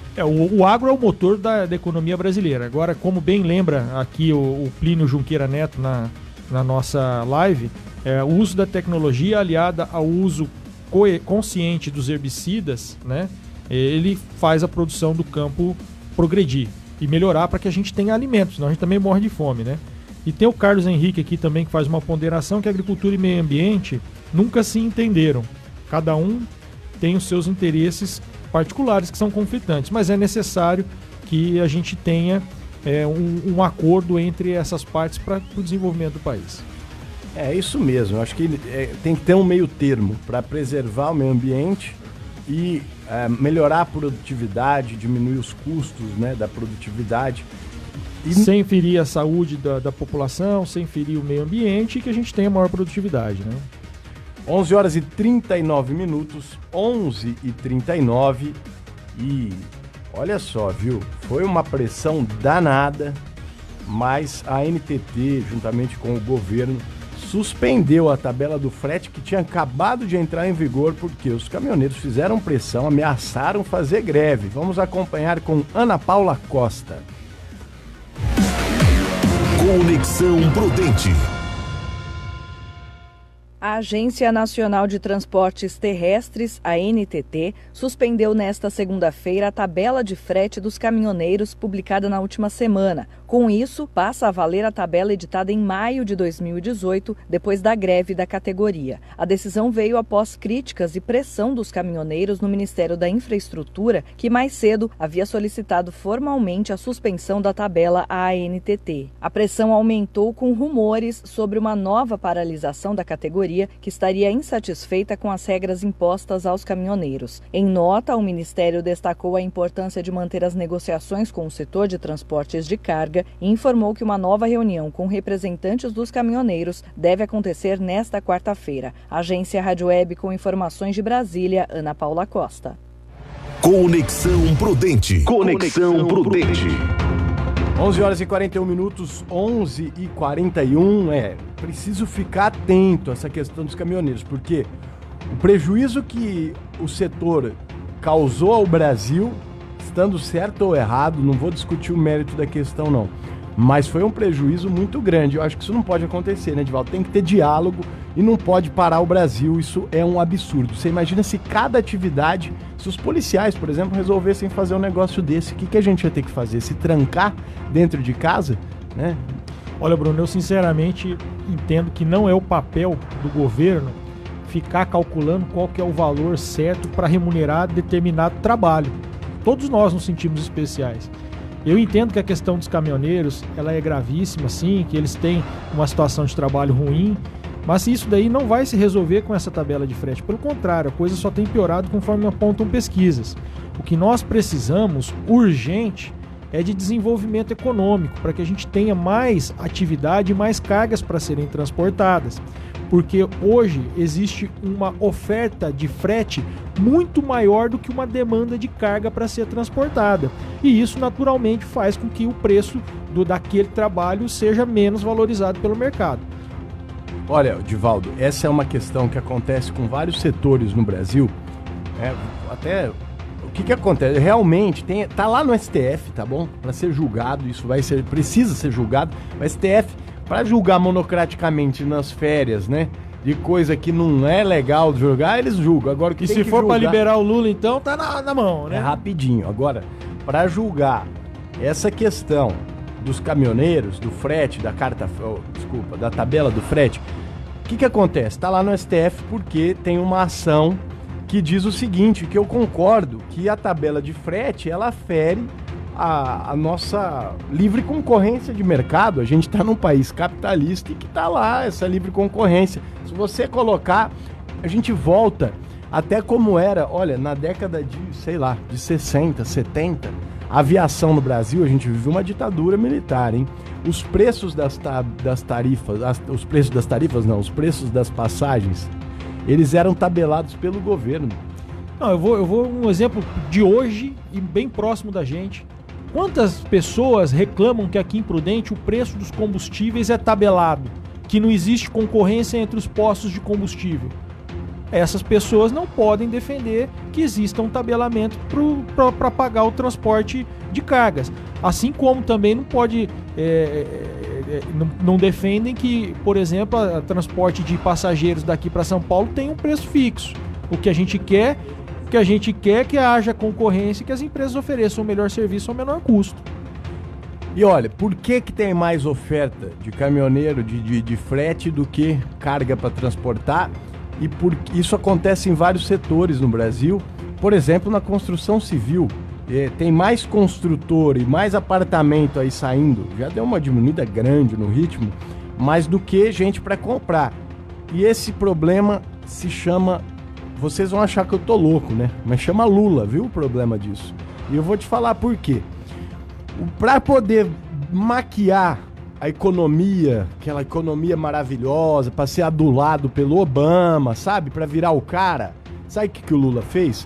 O agro é o motor da economia brasileira. Agora, como bem lembra aqui o Plínio Junqueira Neto na nossa live, o uso da tecnologia aliada ao uso consciente dos herbicidas, né, ele faz a produção do campo progredir. e melhorar para que a gente tenha alimentos, senão a gente também morre de fome, né? E tem o Carlos Henrique aqui também que faz uma ponderação que agricultura e meio ambiente nunca se entenderam. Cada um tem os seus interesses particulares que são conflitantes, mas é necessário que a gente tenha um acordo entre essas partes para o desenvolvimento do país. É isso mesmo, eu acho que tem que ter um meio termo para preservar o meio ambiente e melhorar a produtividade, diminuir os custos, né, da produtividade. Sem ferir a saúde da população, sem ferir o meio ambiente e que a gente tenha maior produtividade, né? 11 horas e 39 minutos, 11h39 e olha só, viu? Foi uma pressão danada, mas a NTT, juntamente com o governo, suspendeu a tabela do frete que tinha acabado de entrar em vigor porque os caminhoneiros fizeram pressão, ameaçaram fazer greve. Vamos acompanhar com Ana Paula Costa. Conexão Prudente. A Agência Nacional de Transportes Terrestres, a ANTT, suspendeu nesta segunda-feira a tabela de frete dos caminhoneiros publicada na última semana. Com isso, passa a valer a tabela editada em maio de 2018, depois da greve da categoria. A decisão veio após críticas e pressão dos caminhoneiros no Ministério da Infraestrutura, que mais cedo havia solicitado formalmente a suspensão da tabela à ANTT. A pressão aumentou com rumores sobre uma nova paralisação da categoria, que estaria insatisfeita com as regras impostas aos caminhoneiros. Em nota, o Ministério destacou a importância de manter as negociações com o setor de transportes de carga e informou que uma nova reunião com representantes dos caminhoneiros deve acontecer nesta quarta-feira. Agência Rádio Web com informações de Brasília, Ana Paula Costa. Conexão Prudente. Conexão Prudente. 11 horas e 41 minutos, 11h41, preciso ficar atento a essa questão dos caminhoneiros, porque o prejuízo que o setor causou ao Brasil, estando certo ou errado, não vou discutir o mérito da questão não, mas foi um prejuízo muito grande. Eu acho que isso não pode acontecer, né, Edivaldo? Tem que ter diálogo e não pode parar o Brasil, isso é um absurdo. Você imagina se cada atividade, se os policiais, por exemplo, resolvessem fazer um negócio desse, o que a gente ia ter que fazer? Se trancar dentro de casa, né? Olha, Bruno, eu sinceramente entendo que não é o papel do governo ficar calculando qual que é o valor certo para remunerar determinado trabalho. Todos nós nos sentimos especiais. Eu entendo que a questão dos caminhoneiros, ela é gravíssima, sim, que eles têm uma situação de trabalho ruim, mas isso daí não vai se resolver com essa tabela de frete. Pelo contrário, a coisa só tem piorado conforme apontam pesquisas. O que nós precisamos, urgente, é de desenvolvimento econômico, para que a gente tenha mais atividade e mais cargas para serem transportadas. Porque hoje existe uma oferta de frete muito maior do que uma demanda de carga para ser transportada. E isso naturalmente faz com que o preço daquele trabalho seja menos valorizado pelo mercado. Olha, Divaldo, essa é uma questão que acontece com vários setores no Brasil. Até o que acontece? Realmente tá lá no STF, tá bom? Para ser julgado, isso precisa ser julgado. O STF, para julgar monocraticamente nas férias, né? De coisa que não é legal de julgar, eles julgam. Agora, o que e tem se que for julgar, para liberar o Lula, então tá na mão, né? É rapidinho. Agora, para julgar essa questão dos caminhoneiros, do frete, da tabela do frete, o que acontece? Tá lá no STF porque tem uma ação que diz o seguinte, que eu concordo que a tabela de frete, ela fere a nossa livre concorrência de mercado. A gente está num país capitalista e que está lá essa livre concorrência. Se você colocar, a gente volta até como era, olha, na década de 60, 70, a aviação no Brasil, a gente viveu uma ditadura militar, hein? Os preços das tarifas, os preços das passagens, eles eram tabelados pelo governo. Não, eu vou um exemplo de hoje e bem próximo da gente. Quantas pessoas reclamam que aqui em Prudente o preço dos combustíveis é tabelado, que não existe concorrência entre os postos de combustível? Essas pessoas não podem defender que exista um tabelamento para pagar o transporte de cargas. Assim como também não defendem que, por exemplo, o transporte de passageiros daqui para São Paulo tem um preço fixo. O que a gente quer é que haja concorrência e que as empresas ofereçam o melhor serviço ao menor custo. E olha, por que tem mais oferta de caminhoneiro, de frete do que carga para transportar? E isso acontece em vários setores no Brasil. Por exemplo, na construção civil. Tem mais construtor e mais apartamento aí saindo. Já deu uma diminuída grande no ritmo, mais do que gente para comprar. E esse problema se chama... Vocês vão achar que eu tô louco, né? Mas chama Lula, viu o problema disso? E eu vou te falar por quê. Para poder maquiar a economia, aquela economia maravilhosa, para ser adulado pelo Obama, sabe? Para virar o cara. Sabe o que o Lula fez?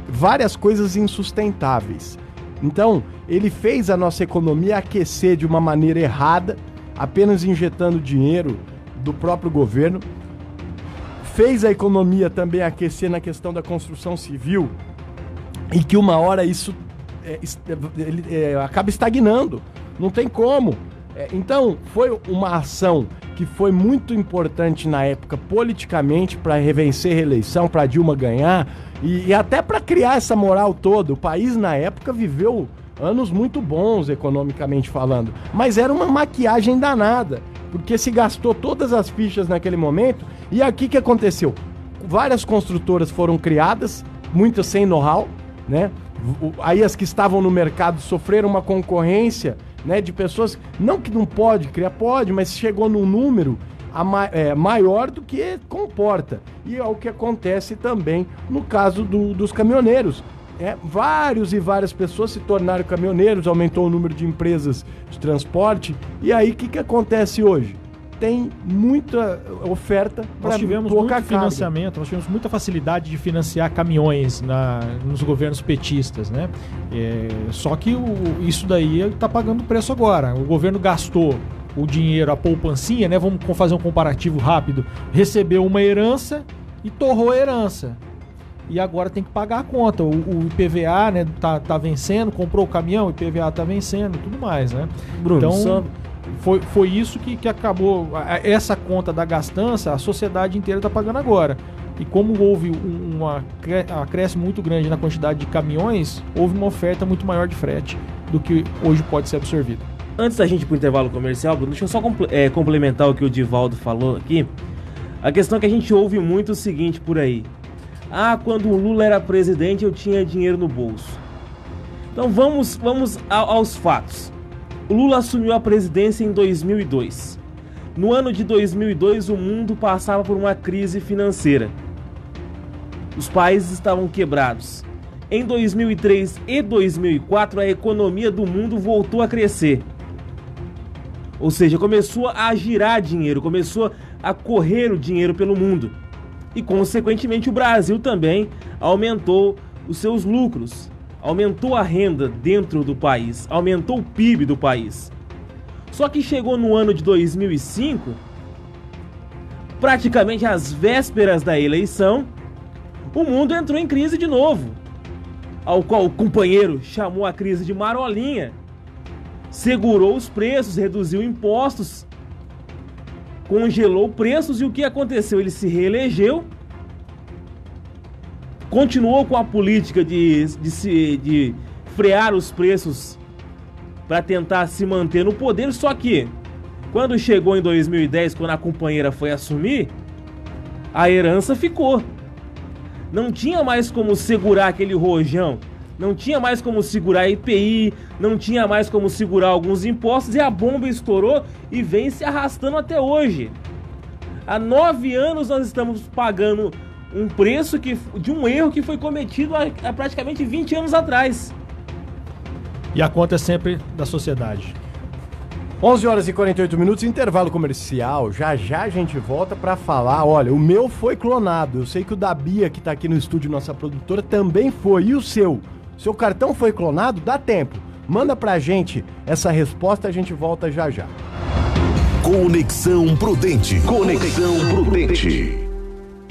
Várias coisas insustentáveis. Então, ele fez a nossa economia aquecer de uma maneira errada, apenas injetando dinheiro do próprio governo. Fez a economia também aquecer na questão da construção civil, e que uma hora isso acaba estagnando. Não tem como. Então, foi uma ação que foi muito importante na época politicamente para revencer a reeleição, para Dilma ganhar e até para criar essa moral toda. O país na época viveu anos muito bons economicamente falando, mas era uma maquiagem danada, porque se gastou todas as fichas naquele momento. E aqui que aconteceu? Várias construtoras foram criadas, muitas sem know-how, né? Aí as que estavam no mercado sofreram uma concorrência, né, de pessoas, não que não pode criar, pode, mas chegou num número maior do que comporta. E é o que acontece também no caso dos caminhoneiros. Várias pessoas se tornaram caminhoneiros, aumentou o número de empresas de transporte. E aí o que acontece hoje? Tem muita oferta para pouca carga. Nós tivemos muito financiamento, nós tivemos muita facilidade de financiar caminhões nos governos petistas, né? Só que isso daí está pagando preço agora. O governo gastou o dinheiro, a poupancinha, né? Vamos fazer um comparativo rápido. Recebeu uma herança e torrou a herança. E agora tem que pagar a conta. O IPVA, né, tá vencendo, comprou o caminhão, o IPVA tá vencendo e tudo mais, né? Bruno, então, foi isso que acabou. Essa conta da gastança, a sociedade inteira tá pagando agora. E como houve um acréscimo muito grande na quantidade de caminhões, houve uma oferta muito maior de frete do que hoje pode ser absorvido. Antes da gente ir pro intervalo comercial, Bruno, deixa eu só complementar o que o Divaldo falou aqui. A questão é que a gente ouve muito o seguinte por aí. Quando o Lula era presidente eu tinha dinheiro no bolso. Então vamos aos fatos. O Lula assumiu a presidência em 2002. No ano de 2002 o mundo passava por uma crise financeira. Os países estavam quebrados. Em 2003 e 2004 a economia do mundo voltou a crescer. Ou seja, começou a girar dinheiro, começou a correr o dinheiro pelo mundo. E, consequentemente, o Brasil também aumentou os seus lucros, aumentou a renda dentro do país, aumentou o PIB do país. Só que chegou no ano de 2005, praticamente às vésperas da eleição, o mundo entrou em crise de novo, ao qual o companheiro chamou a crise de marolinha, segurou os preços, reduziu impostos, congelou preços. E o que aconteceu? Ele se reelegeu, continuou com a política de frear os preços para tentar se manter no poder. Só que quando chegou em 2010, quando a companheira foi assumir, a herança ficou. Não tinha mais como segurar aquele rojão, não tinha mais como segurar a IPI, não tinha mais como segurar alguns impostos, e a bomba estourou e vem se arrastando até hoje. Há 9 anos nós estamos pagando um preço de um erro que foi cometido há praticamente 20 anos atrás. E a conta é sempre da sociedade. 11 horas e 48 minutos, intervalo comercial. Já a gente volta para falar. Olha, o meu foi clonado. Eu sei que o da Bia, que tá aqui no estúdio, nossa produtora, também foi. E o seu? Seu cartão foi clonado? Dá tempo. Manda pra gente essa resposta, a gente volta já. Conexão Prudente. Conexão Prudente.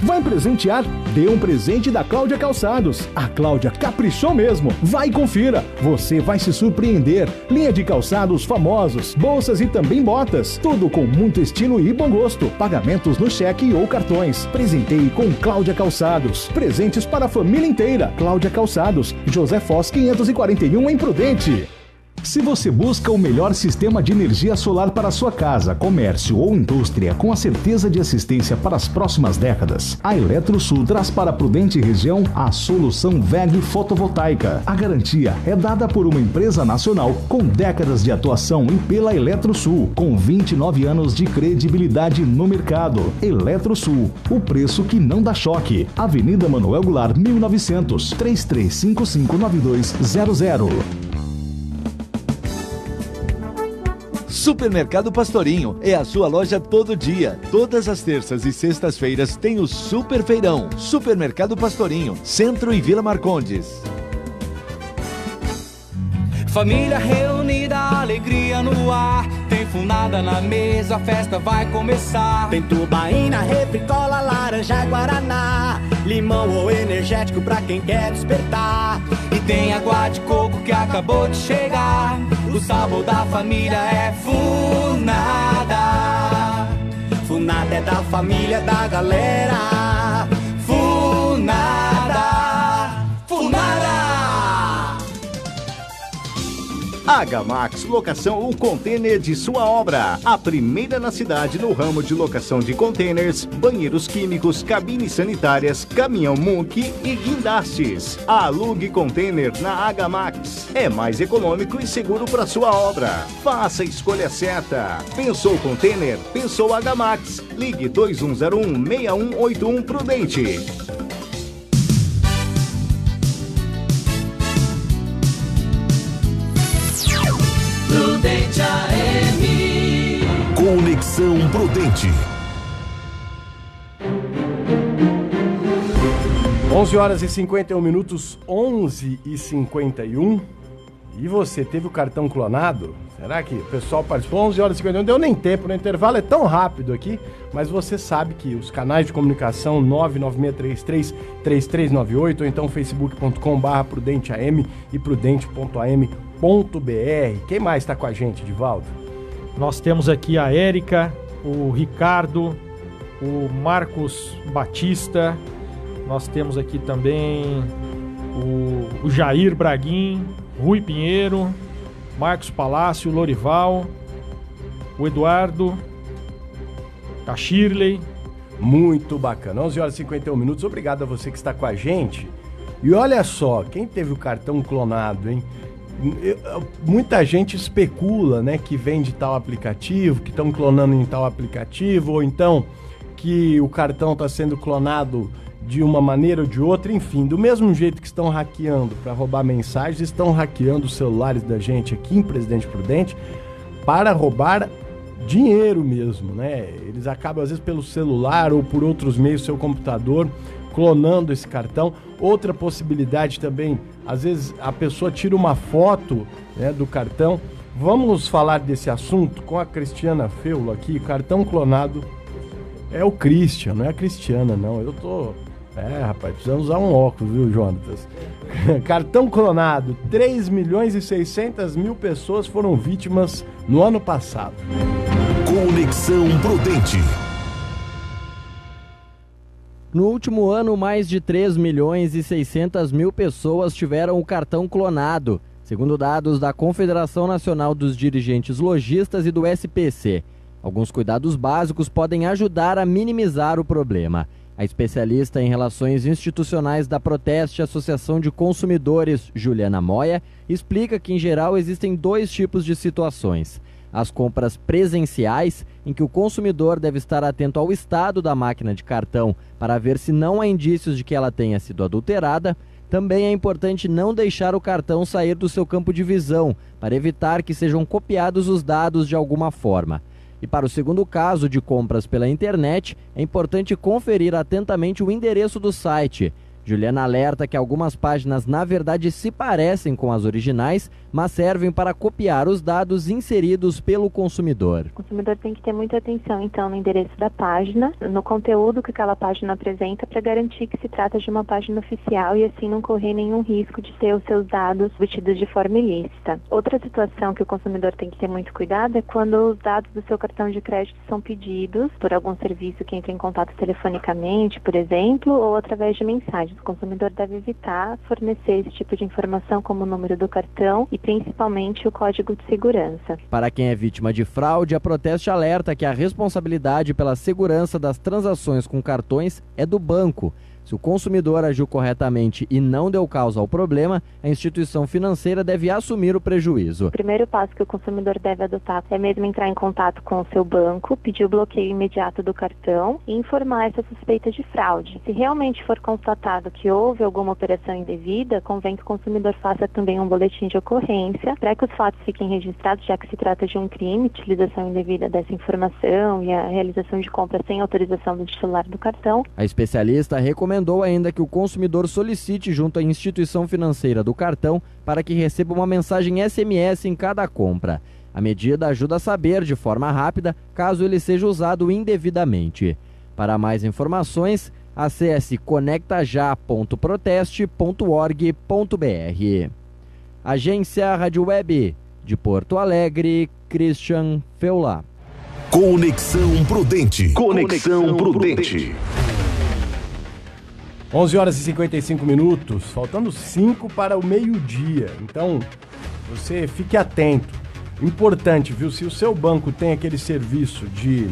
Vai presentear? Dê um presente da Cláudia Calçados. A Cláudia caprichou mesmo. Vai e confira. Você vai se surpreender. Linha de calçados famosos, bolsas e também botas. Tudo com muito estilo e bom gosto. Pagamentos no cheque ou cartões. Presenteie com Cláudia Calçados. Presentes para a família inteira. Cláudia Calçados. José Foz 541 em Prudente. Se você busca o melhor sistema de energia solar para sua casa, comércio ou indústria com a certeza de assistência para as próximas décadas, a Eletrosul traz para a Prudente região a solução WEG fotovoltaica. A garantia é dada por uma empresa nacional com décadas de atuação e pela Eletrosul, com 29 anos de credibilidade no mercado. Eletrosul, o preço que não dá choque. Avenida Manuel Goulart, 1900, 33559200. Supermercado Pastorinho é a sua loja todo dia. Todas as terças e sextas-feiras tem o Super Feirão. Supermercado Pastorinho, Centro e Vila Marcondes. Família reunida, alegria no ar. Tem funada na mesa, a festa vai começar. Tem tubaína, refri, cola, laranja, guaraná. Limão ou energético pra quem quer despertar. E tem água de coco que acabou de chegar. O sabor da família é Funada. Funada é da família, da galera. Funada. Funada. Agamax Locação ou Container de sua obra. A primeira na cidade no ramo de locação de containers, banheiros químicos, cabines sanitárias, caminhão Munk e guindastes. Alugue container na Agamax. É mais econômico e seguro para sua obra. Faça a escolha certa. Pensou container? Pensou Agamax. Ligue 2101-6181 Prudente. Prudente AM. Conexão Prudente. 11 horas e 51 minutos, 11 e 51. E você teve o cartão clonado? Será que o pessoal participou? 11 horas e 51, não deu nem tempo, no intervalo é tão rápido aqui, mas você sabe que os canais de comunicação 996333398 ou então facebook.com/prudenteam e prudente.am.br. Quem mais está com a gente, Divaldo? Nós temos aqui a Érica, o Ricardo, o Marcos Batista, nós temos aqui também o Jair Braguin, Rui Pinheiro, Marcos Palácio, Lorival, o Eduardo, a Shirley. Muito bacana, 11 horas e 51 minutos, obrigado a você que está com a gente. E olha só, quem teve o cartão clonado, hein? Muita gente especula, né, que vem de tal aplicativo, que estão clonando em tal aplicativo, ou então que o cartão está sendo clonado de uma maneira ou de outra, enfim, do mesmo jeito que estão hackeando para roubar mensagens, estão hackeando os celulares da gente aqui em Presidente Prudente para roubar dinheiro mesmo, né? Eles acabam às vezes pelo celular ou por outros meios, seu computador, clonando esse cartão. Outra possibilidade também, às vezes a pessoa tira uma foto, né, do cartão. Vamos falar desse assunto com a Cristiana Feulo aqui. Cartão clonado é o Christian, não é a Cristiana, não. Eu tô... rapaz, precisamos usar um óculos, viu, Jonatas? Cartão clonado, 3.600.000 pessoas foram vítimas no ano passado. Conexão Prudente. No último ano, mais de 3.600.000 pessoas tiveram o cartão clonado, segundo dados da Confederação Nacional dos Dirigentes Lojistas e do SPC. Alguns cuidados básicos podem ajudar a minimizar o problema. A especialista em relações institucionais da Proteste Associação de Consumidores, Juliana Moya, explica que, em geral, existem dois tipos de situações. As compras presenciais, em que o consumidor deve estar atento ao estado da máquina de cartão para ver se não há indícios de que ela tenha sido adulterada. Também é importante não deixar o cartão sair do seu campo de visão, para evitar que sejam copiados os dados de alguma forma. E para o segundo caso, de compras pela internet, é importante conferir atentamente o endereço do site. Juliana alerta que algumas páginas na verdade se parecem com as originais, mas servem para copiar os dados inseridos pelo consumidor. O consumidor tem que ter muita atenção, então, no endereço da página, no conteúdo que aquela página apresenta, para garantir que se trata de uma página oficial e assim não correr nenhum risco de ter os seus dados obtidos de forma ilícita. Outra situação que o consumidor tem que ter muito cuidado é quando os dados do seu cartão de crédito são pedidos por algum serviço que entra em contato telefonicamente, por exemplo, ou através de mensagens. o consumidor deve evitar fornecer esse tipo de informação como o número do cartão e principalmente o código de segurança. Para quem é vítima de fraude, a Proteste alerta que a responsabilidade pela segurança das transações com cartões é do banco. Se o consumidor agiu corretamente e não deu causa ao problema, a instituição financeira deve assumir o prejuízo. O primeiro passo que o consumidor deve adotar é mesmo entrar em contato com o seu banco, pedir o bloqueio imediato do cartão e informar essa suspeita de fraude. Se realmente for constatado que houve alguma operação indevida, convém que o consumidor faça também um boletim de ocorrência para que os fatos fiquem registrados, já que se trata de um crime, utilização indevida dessa informação e a realização de compras sem autorização do titular do cartão. A especialista recomendou ainda que o consumidor solicite junto à instituição financeira do cartão para que receba uma mensagem SMS em cada compra. A medida ajuda a saber de forma rápida caso ele seja usado indevidamente. Para mais informações, acesse conectajá.proteste.org.br. Agência Rádio Web de Porto Alegre, Christian Feulá. Conexão Prudente. Conexão Prudente. 11 horas e 55 minutos, faltando 5 para o meio-dia. Então, você fique atento. Importante, viu? Se o seu banco tem aquele serviço de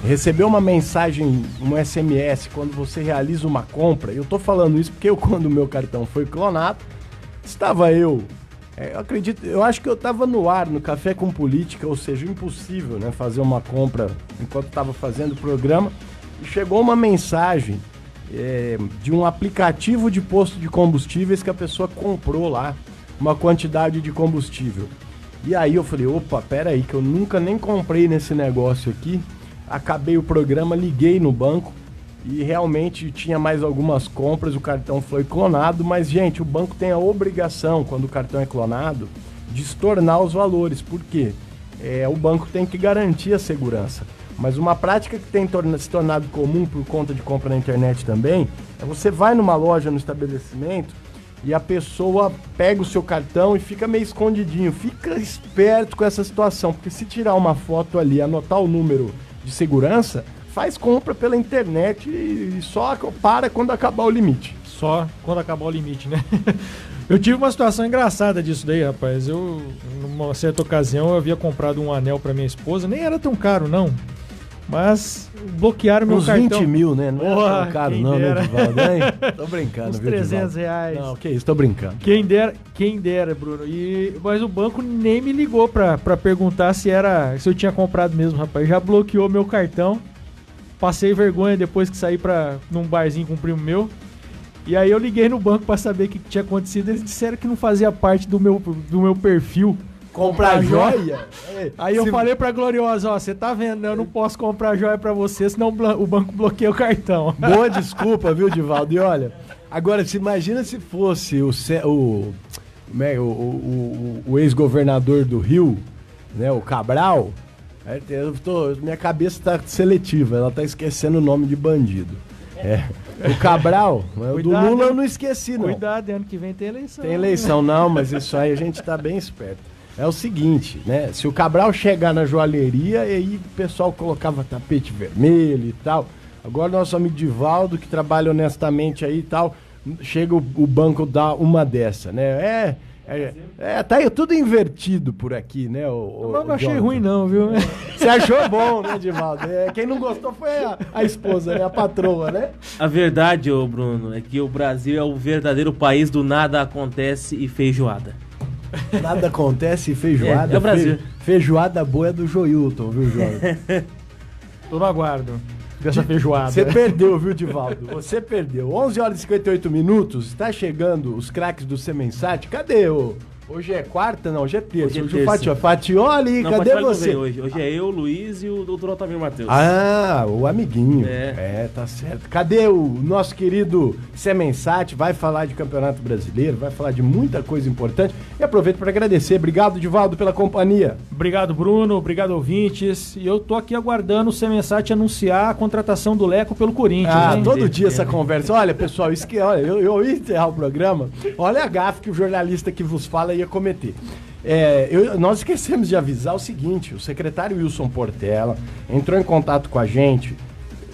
receber uma mensagem, um SMS, quando você realiza uma compra, eu tô falando isso porque quando o meu cartão foi clonado, estava eu acho que eu estava no ar, no Café com Política, ou seja, impossível, né, fazer uma compra enquanto estava fazendo o programa, e chegou uma mensagem de um aplicativo de posto de combustíveis que a pessoa comprou lá uma quantidade de combustível. E aí eu falei, opa, peraí, que eu nunca nem comprei nesse negócio aqui. Acabei o programa, liguei no banco e realmente tinha mais algumas compras, o cartão foi clonado, mas, gente, o banco tem a obrigação, quando o cartão é clonado, de estornar os valores. Por quê? O banco tem que garantir a segurança. Mas uma prática que tem se tornado comum por conta de compra na internet também, é você vai numa loja, no estabelecimento, e a pessoa pega o seu cartão e fica meio escondidinho. Fica esperto com essa situação, porque se tirar uma foto ali, anotar o número de segurança, faz compra pela internet e só para quando acabar o limite. Só quando acabar o limite, né? Eu tive uma situação engraçada disso daí, rapaz. Numa certa ocasião, eu havia comprado um anel pra minha esposa, nem era tão caro, não. Mas bloquearam meu cartão. Uns 20 mil, né? Não é tão caro não, né, Divaldo? Tô brincando, uns viu, 300 Divaldo? reais. Não, que isso, tô brincando. Quem dera, Bruno. Mas o banco nem me ligou pra perguntar se eu tinha comprado mesmo, rapaz. Já bloqueou meu cartão. Passei vergonha depois que saí num barzinho com um primo meu. E aí eu liguei no banco pra saber o que tinha acontecido. Eles disseram que não fazia parte do meu perfil comprar joia. Aí eu falei pra Gloriosa, você tá vendo, né? Eu não posso comprar joia pra você, senão o banco bloqueia o cartão. Boa desculpa, viu, Divaldo? E olha, agora, imagina se fosse o ex-governador do Rio, né, o Cabral. Minha cabeça tá seletiva, ela tá esquecendo o nome de bandido. O Cabral, o do Lula eu não esqueci, não. Cuidado, ano que vem tem eleição. Tem eleição, não, mas isso aí a gente tá bem esperto. É o seguinte, né? Se o Cabral chegar na joalheria, aí o pessoal colocava tapete vermelho e tal. Agora nosso amigo Divaldo, que trabalha honestamente aí e tal, chega o banco dá uma dessa, né? Tá tudo invertido por aqui, né? Eu não achei ruim não, viu? Você achou bom, né, Divaldo? Quem não gostou foi a esposa, né? A patroa, né? A verdade, ô Bruno, é que o Brasil é o verdadeiro país do nada acontece e feijoada. Nada acontece e feijoada. É o Brasil. Feijoada boa é do Joilton, viu, Jorge? Tô no aguardo dessa feijoada. Você perdeu, viu, Divaldo? Você perdeu. 11 horas e 58 minutos, está chegando os craques do Semensat. Cadê o... Hoje é quarta? Não, hoje é terça. Hoje é Fatioli, cadê você? Hoje é eu, o Luiz e o doutor Otávio Matheus. Ah, o amiguinho. Tá certo. Cadê o nosso querido Semensat? Vai falar de Campeonato Brasileiro, vai falar de muita coisa importante. E aproveito para agradecer. Obrigado, Divaldo, pela companhia. Obrigado, Bruno. Obrigado, ouvintes. E eu tô aqui aguardando o Semensat anunciar a contratação do Leco pelo Corinthians. Todo dia essa conversa. Olha, pessoal, eu ia encerrar o programa. Olha a gafe que o jornalista que vos fala ia cometer. Nós esquecemos de avisar o seguinte: o secretário Wilson Portela entrou em contato com a gente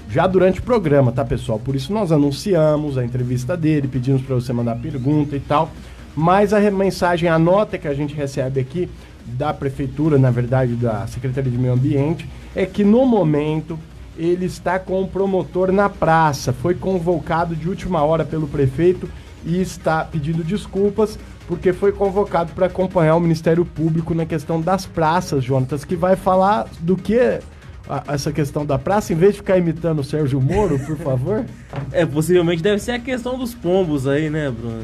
já durante o programa, tá, pessoal? Por isso nós anunciamos a entrevista dele, pedimos para você mandar pergunta e tal. Mas a mensagem, a nota que a gente recebe aqui da prefeitura, na verdade da Secretaria de Meio Ambiente, é que no momento ele está com o promotor na praça. Foi convocado de última hora pelo prefeito e está pedindo desculpas porque foi convocado para acompanhar o Ministério Público na questão das praças, Jonatas, que vai falar do que essa questão da praça, em vez de ficar imitando o Sérgio Moro, por favor. Possivelmente deve ser a questão dos pombos aí, né, Bruno?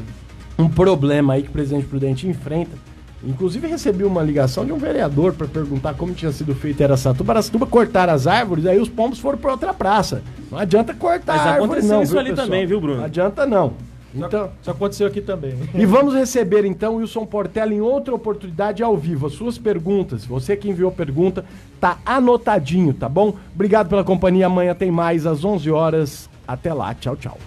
Um problema aí que o Presidente Prudente enfrenta. Inclusive recebi uma ligação de um vereador para perguntar como tinha sido feito em Araçatuba cortaram as árvores, aí os pombos foram para outra praça. Não adianta cortar a árvore, não. Mas aconteceu isso ali também, viu, Bruno? Não adianta não. Então, isso aconteceu aqui também. E vamos receber então o Wilson Portela em outra oportunidade ao vivo. As suas perguntas, você que enviou pergunta, tá anotadinho, tá bom? Obrigado pela companhia, amanhã tem mais às 11 horas. Até lá, tchau, tchau.